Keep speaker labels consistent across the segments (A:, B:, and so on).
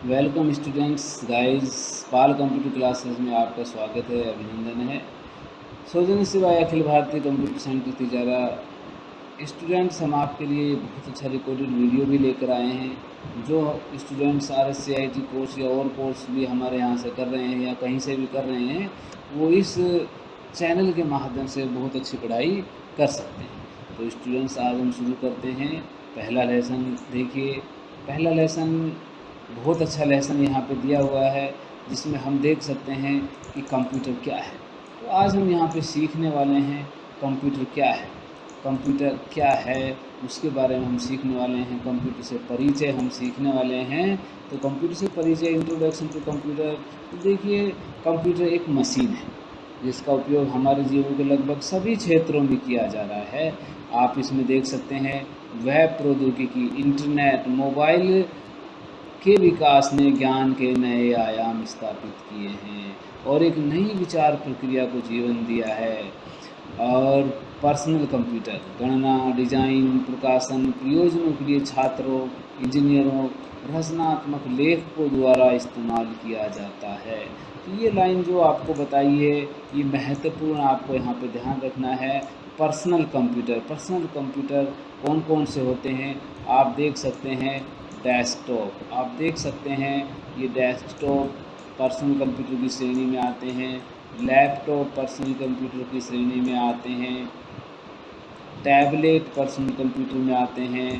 A: Welcome students guys, पाल computer classes में आपका स्वागत है, अभिनंदन है। सौजन्य सिवाय Akhil Bharatiya computer centre Tijara. Students, हम आपके लिए बहुत अच्छा रिकॉर्डेड वीडियो भी लेकर आए हैं। जो स्टूडेंट्स RSCIT कोर्स या और कोर्स भी हमारे यहाँ से कर रहे हैं या कहीं से भी कर रहे हैं, वो इस चैनल के माध्यम से बहुत अच्छी पढ़ाई कर सकते हैं। तो स्टूडेंट्स, आज हम शुरू करते हैं। पहला लेसन देखिए। पहला लेसन बहुत अच्छा लेसन यहाँ पे दिया हुआ है, जिसमें हम देख सकते हैं कि कंप्यूटर क्या है। तो आज हम यहाँ पे सीखने वाले हैं कंप्यूटर क्या है। कंप्यूटर क्या है उसके बारे में हम सीखने वाले हैं। कंप्यूटर से परिचय हम सीखने वाले हैं। तो कंप्यूटर से परिचय, इंट्रोडक्शन टू कंप्यूटर। तो देखिए, कंप्यूटर एक मशीन है जिसका उपयोग हमारे जीवन के लगभग सभी क्षेत्रों में किया जा रहा है। आप इसमें देख सकते हैं वेब प्रौद्योगिकी, इंटरनेट, मोबाइल के विकास ने ज्ञान के नए आयाम स्थापित किए हैं और एक नई विचार प्रक्रिया को जीवन दिया है। और पर्सनल कंप्यूटर गणना, डिजाइन, प्रकाशन प्रयोजनों के लिए छात्रों, इंजीनियरों, रचनात्मक लेखकों द्वारा इस्तेमाल किया जाता है। तो ये लाइन जो आपको बताई है, ये महत्वपूर्ण आपको यहाँ पे ध्यान रखना है। पर्सनल कंप्यूटर कौन कौन से होते हैं आप देख सकते हैं। डेस्कटॉप आप देख सकते हैं, ये डेस्कटॉप पर्सनल कंप्यूटर की श्रेणी में आते हैं। लैपटॉप पर्सनल कंप्यूटर की श्रेणी में आते हैं। टैबलेट पर्सनल कंप्यूटर में आते हैं।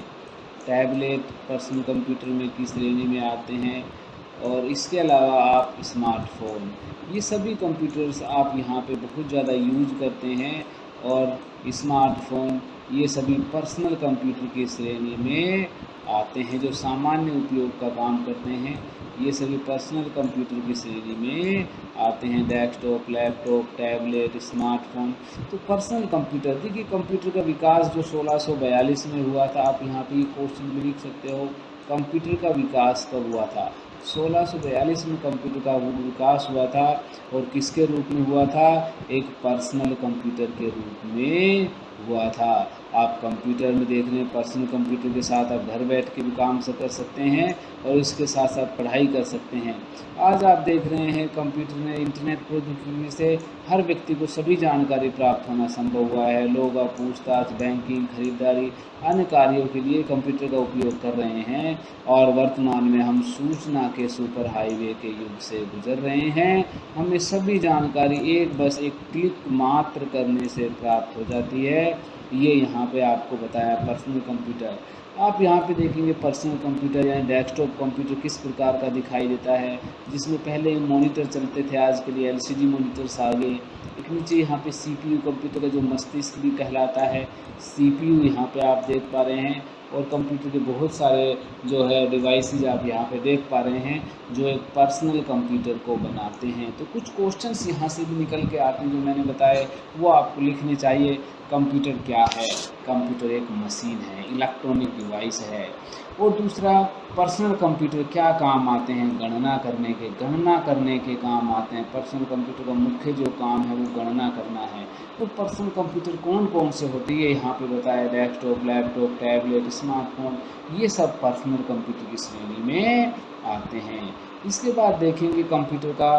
A: टैबलेट पर्सनल कंप्यूटर में की श्रेणी में आते हैं। और इसके अलावा आप स्मार्टफोन, ये सभी कंप्यूटर्स आप यहाँ पे बहुत ज़्यादा यूज करते हैं। और स्मार्टफोन ये सभी पर्सनल कंप्यूटर की श्रेणी में आते हैं, जो सामान्य उपयोग का काम करते हैं। ये सभी पर्सनल कंप्यूटर की श्रेणी में आते हैं। Desktop, laptop, tablet, smartphone. तो पर्सनल कंप्यूटर, देखिए कंप्यूटर का विकास जो 1642 में हुआ था, आप यहाँ पे क्वेश्चन भी लिख सकते हो, कंप्यूटर का विकास कब हुआ था। 1642 में कंप्यूटर का विकास हुआ था। और किसके रूप में हुआ था? एक पर्सनल कंप्यूटर के रूप में हुआ था। आप कंप्यूटर में देख रहे हैं, पर्सनल कंप्यूटर के साथ आप घर बैठ के भी काम से कर सकते हैं और इसके साथ साथ पढ़ाई कर सकते हैं। आज आप देख रहे हैं कंप्यूटर में इंटरनेट प्रौद्योगिकी से हर व्यक्ति को सभी जानकारी प्राप्त होना संभव हुआ है। लोग अब पूछताछ, बैंकिंग, खरीदारी, अन्य कार्यों के लिए कंप्यूटर का उपयोग कर रहे हैं। और वर्तमान में हम सूचना के सुपर हाईवे के युग से गुजर रहे हैं। हमें सभी जानकारी बस एक क्लिक मात्र करने से प्राप्त हो जाती है। ये यहाँ पे आपको बताया पर्सनल कंप्यूटर। आप यहाँ पे देखेंगे पर्सनल कंप्यूटर यानी डेस्कटॉप कंप्यूटर किस प्रकार का दिखाई देता है, जिसमें पहले मॉनिटर चलते थे, आज के लिए LCD मॉनिटर्स आ गए। एक नीचे यहाँ पे CPU कंप्यूटर का जो मस्तिष्क भी कहलाता है, CPU यहाँ पे आप देख पा रहे हैं। और कंप्यूटर के बहुत सारे जो है डिवाइसेस आप यहाँ पे देख पा रहे हैं, जो एक पर्सनल कंप्यूटर को बनाते हैं। तो कुछ क्वेश्चंस यहाँ से भी निकल के आते हैं जो मैंने बताए, वो आपको लिखने चाहिए। कंप्यूटर क्या है? कंप्यूटर एक मशीन है, इलेक्ट्रॉनिक डिवाइस है। और दूसरा, पर्सनल कंप्यूटर क्या काम आते हैं? गणना करने के काम आते हैं। पर्सनल कंप्यूटर का मुख्य जो काम है वो गणना करना है। तो पर्सनल कंप्यूटर कौन कौन से होते हैं यहाँ पे बताया, डेस्कटॉप, लैपटॉप, टैबलेट, स्मार्टफोन, ये सब पर्सनल कंप्यूटर की श्रेणी में आते हैं। इसके बाद देखेंगे कंप्यूटर का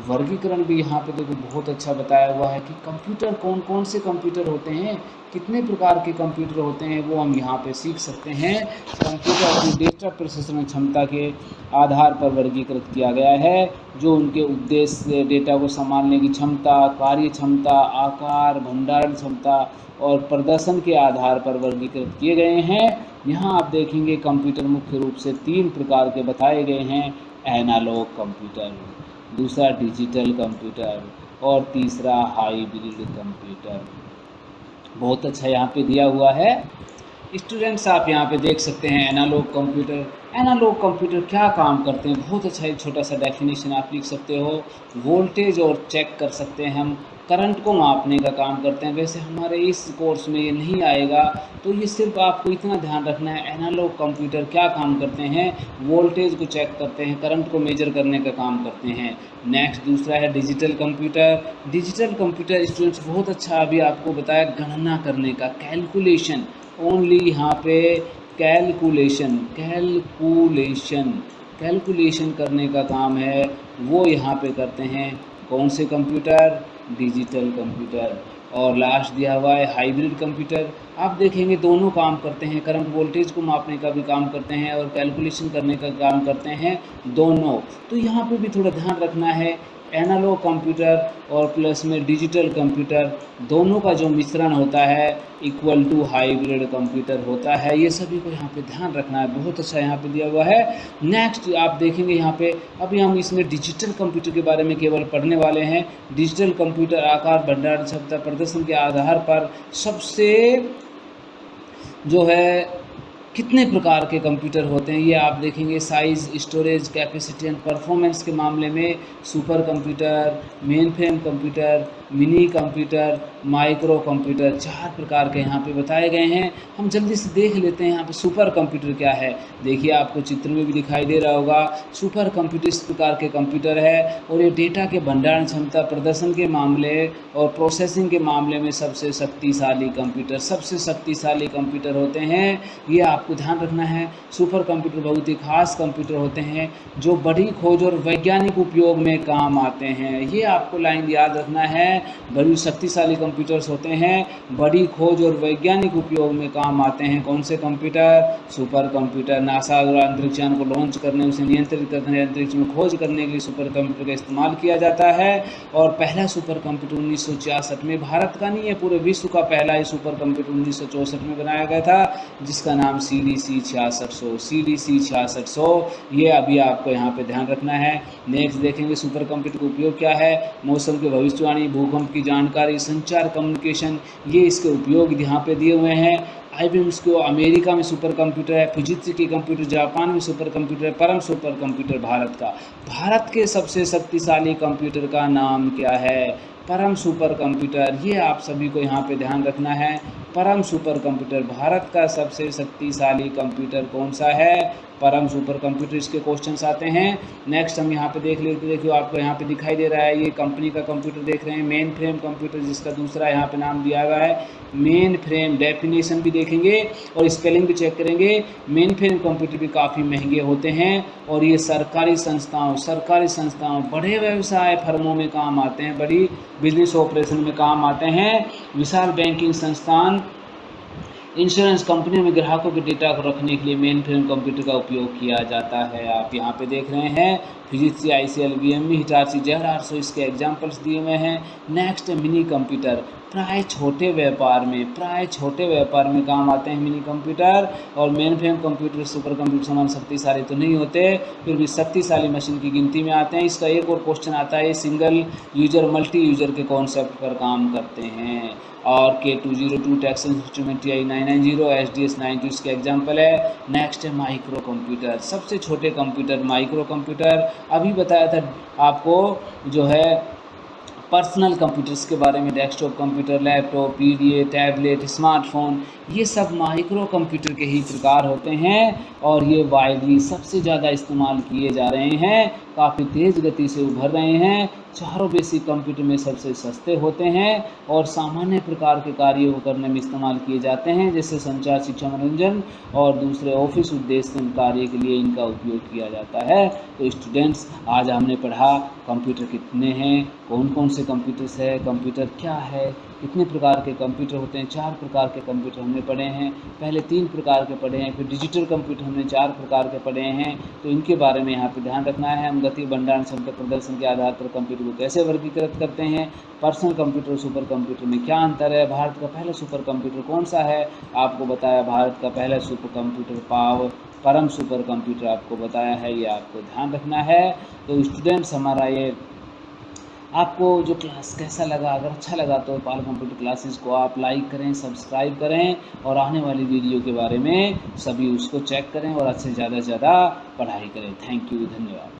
A: वर्गीकरण भी यहाँ पे देखो बहुत अच्छा बताया हुआ है कि कंप्यूटर कौन कौन से कंप्यूटर होते हैं, कितने प्रकार के कंप्यूटर होते हैं, वो हम यहाँ पे सीख सकते हैं। कंप्यूटर अपनी डेटा प्रोसेसिंग क्षमता के आधार पर वर्गीकृत किया गया है, जो उनके उद्देश्य, डेटा को संभालने की क्षमता, कार्य क्षमता, आकार, भंडारण क्षमता और प्रदर्शन के आधार पर वर्गीकृत किए गए हैं। यहाँ आप देखेंगे कंप्यूटर मुख्य रूप से 3 प्रकार के बताए गए हैं। एनालॉग कंप्यूटर, दूसरा डिजिटल कंप्यूटर और तीसरा हाइब्रिड कंप्यूटर। बहुत अच्छा यहाँ पे दिया हुआ है। स्टूडेंट्स, आप यहाँ पे देख सकते हैं एनालॉग कंप्यूटर। एनालॉग कंप्यूटर क्या काम करते हैं? बहुत अच्छा एक छोटा सा डेफिनेशन आप लिख सकते हो। वोल्टेज और चेक कर सकते हैं हम, करंट को मापने का काम करते हैं। वैसे हमारे इस कोर्स में ये नहीं आएगा, तो ये सिर्फ आपको इतना ध्यान रखना है, एनालॉग कंप्यूटर क्या काम करते हैं? वोल्टेज को चेक करते हैं, करंट को मेजर करने का काम करते हैं। नेक्स्ट दूसरा है digital computer. Digital computer students बहुत अच्छा अभी आपको बताया, गणना करने का, कैलकुलेशन, ओनली यहाँ पे कैलकुलेशन कैलकुलेशन करने का काम है वो यहाँ पे करते हैं। कौन से कंप्यूटर? Digital computer. और लास्ट दिया हुआ है हाइब्रिड कंप्यूटर। आप देखेंगे दोनों काम करते हैं, करंट वोल्टेज को मापने का भी काम करते हैं और कैलकुलेशन करने का काम करते हैं दोनों। तो यहाँ पे भी थोड़ा ध्यान रखना है, एनालॉग कंप्यूटर और प्लस में डिजिटल कंप्यूटर दोनों का जो मिश्रण होता है इक्वल टू हाइब्रिड कंप्यूटर होता है। ये सभी को यहाँ पे ध्यान रखना है। बहुत अच्छा यहाँ पे दिया हुआ है। नेक्स्ट आप देखेंगे यहाँ पे, अभी हम इसमें डिजिटल कंप्यूटर के बारे में केवल पढ़ने वाले हैं। डिजिटल कंप्यूटर आकार, भंडारण क्षमता, प्रदर्शन के आधार पर सबसे जो है कितने प्रकार के कंप्यूटर होते हैं ये आप देखेंगे। Size, storage, capacity and performance के मामले में super computer, main frame computer, mini computer, micro computer, 4 प्रकार के यहाँ पे बताए गए हैं। हम जल्दी से देख लेते हैं यहाँ पे सुपर कंप्यूटर क्या है। देखिए आपको चित्र में भी दिखाई दे रहा होगा। सुपर कंप्यूटर इस प्रकार के कंप्यूटर है और ये डेटा के भंडारण क्षमता, प्रदर्शन के मामले और प्रोसेसिंग के मामले में सबसे शक्तिशाली कंप्यूटर होते हैं। ये आपको ध्यान रखना है। सुपर कंप्यूटर बहुत ही खास कंप्यूटर होते हैं जो बड़ी खोज और वैज्ञानिक उपयोग में काम आते हैं। ये आपको लाइन याद रखना है। बड़ी शक्तिशाली कंप्यूटर्स होते हैं, बड़ी खोज और वैज्ञानिक उपयोग में काम आते हैं। कौन से कंप्यूटर? Super computer. नासा द्वारा अंतरिक्षयान को लॉन्च करने, उसे नियंत्रित करने, अंतरिक्ष में खोज करने के लिए सुपर कंप्यूटर का इस्तेमाल किया जाता है। और पहला सुपर कंप्यूटर 1966 में, भारत का नहीं है पूरे विश्व का पहला ही सुपर कंप्यूटर 1964 में बनाया गया था, जिसका नाम CDC 6600। ये अभी आपको यहाँ पे ध्यान रखना है। नेक्स्ट देखेंगे सुपर कंप्यूटर का उपयोग क्या है। मौसम की भविष्यवाणी, भूकंप की जानकारी, संचार, कम्युनिकेशन, ये इसके उपयोग यहाँ पे दिए हुए हैं। IBM को अमेरिका में सुपर कंप्यूटर है, फिजिक्स की कंप्यूटर जापान में सुपर कंप्यूटर है, परम सुपर कंप्यूटर भारत के सबसे शक्तिशाली कंप्यूटर का नाम क्या है? परम सुपर कंप्यूटर। ये आप सभी को यहाँ पे ध्यान रखना है। परम सुपर कंप्यूटर, भारत का सबसे शक्तिशाली कंप्यूटर कौन सा है? परम सुपर कंप्यूटर। इसके क्वेश्चंस आते हैं। नेक्स्ट हम यहाँ पे देख लेते, देखिए आपको यहाँ पे दिखाई दे रहा है, ये कंपनी का कंप्यूटर देख रहे हैं, मेन फ्रेम कंप्यूटर, जिसका दूसरा यहाँ पे नाम दिया हुआ है मेन फ्रेम। डेफिनेशन भी देखेंगे और स्पेलिंग भी चेक करेंगे। मेन फ्रेम कंप्यूटर भी काफ़ी महंगे होते हैं और ये सरकारी संस्थाओं, बड़े व्यवसाय फर्मों में काम आते हैं, बड़ी बिजनेस ऑपरेशन में काम आते हैं। विशाल बैंकिंग संस्थान, इंश्योरेंस कंपनियों में ग्राहकों के डेटा को रखने के लिए मेन फ्रेम कंप्यूटर का उपयोग किया जाता है। आप यहाँ पे देख रहे हैं physics, ICL, VME, Hitachi, Z800 इसके एग्जांपल्स दिए हुए हैं। नेक्स्ट मिनी कंप्यूटर, प्राय छोटे व्यापार में काम आते हैं मिनी कंप्यूटर। और main frame computer super computer समान शक्तिशाली तो नहीं होते, फिर भी शक्तिशाली मशीन की गिनती में आते हैं। इसका एक और क्वेश्चन आता है, सिंगल यूजर मल्टी यूजर के कॉन्सेप्ट पर काम करते हैं। और K202 taxon instrument, TI 990, SDS 92 इसके एग्जाम्पल है। नेक्स्ट है माइक्रो कंप्यूटर, सबसे छोटे कंप्यूटर माइक्रो कंप्यूटर। अभी बताया था आपको जो है पर्सनल कंप्यूटर्स के बारे में, desktop computer, laptop, PDA, tablet, smartphone, ये सब माइक्रो कंप्यूटर के ही प्रकार होते हैं और ये वाइडली सबसे ज़्यादा इस्तेमाल किए जा रहे हैं, काफ़ी तेज़ गति से उभर रहे हैं। चारों बेसिक कंप्यूटर में सबसे सस्ते होते हैं और सामान्य प्रकार के कार्यों को करने में इस्तेमाल किए जाते हैं, जैसे संचार, शिक्षा, मनोरंजन और दूसरे ऑफिस उद्देश्य कार्य के लिए इनका उपयोग किया जाता है। तो स्टूडेंट्स, आज हमने पढ़ा कंप्यूटर कितने हैं, कौन कौन से कंप्यूटर्स है, कंप्यूटर क्या है, कितने प्रकार के कंप्यूटर होते हैं। 4 प्रकार के कंप्यूटर हमने पढ़े हैं, पहले 3 प्रकार के पढ़े हैं, फिर डिजिटल कंप्यूटर हमने 4 प्रकार के पढ़े हैं। तो इनके बारे में यहाँ पे ध्यान रखना है। हम गति, भंडारण क्षमता, प्रदर्शन के आधार पर कंप्यूटर को कैसे वर्गीकृत करते हैं, पर्सनल कंप्यूटर, सुपर कंप्यूटर में क्या अंतर है, भारत का पहला सुपर कंप्यूटर कौन सा है, आपको बताया भारत का पहला सुपर कंप्यूटर परम सुपर कंप्यूटर आपको बताया है, ये आपको ध्यान रखना है। तो स्टूडेंट्स, हमारा ये आपको जो क्लास कैसा लगा, अगर अच्छा लगा तो पाल कंप्यूटर क्लासेस को आप लाइक करें, सब्सक्राइब करें और आने वाली वीडियो के बारे में सभी उसको चेक करें और अच्छे से ज़्यादा पढ़ाई करें। थैंक यू, धन्यवाद।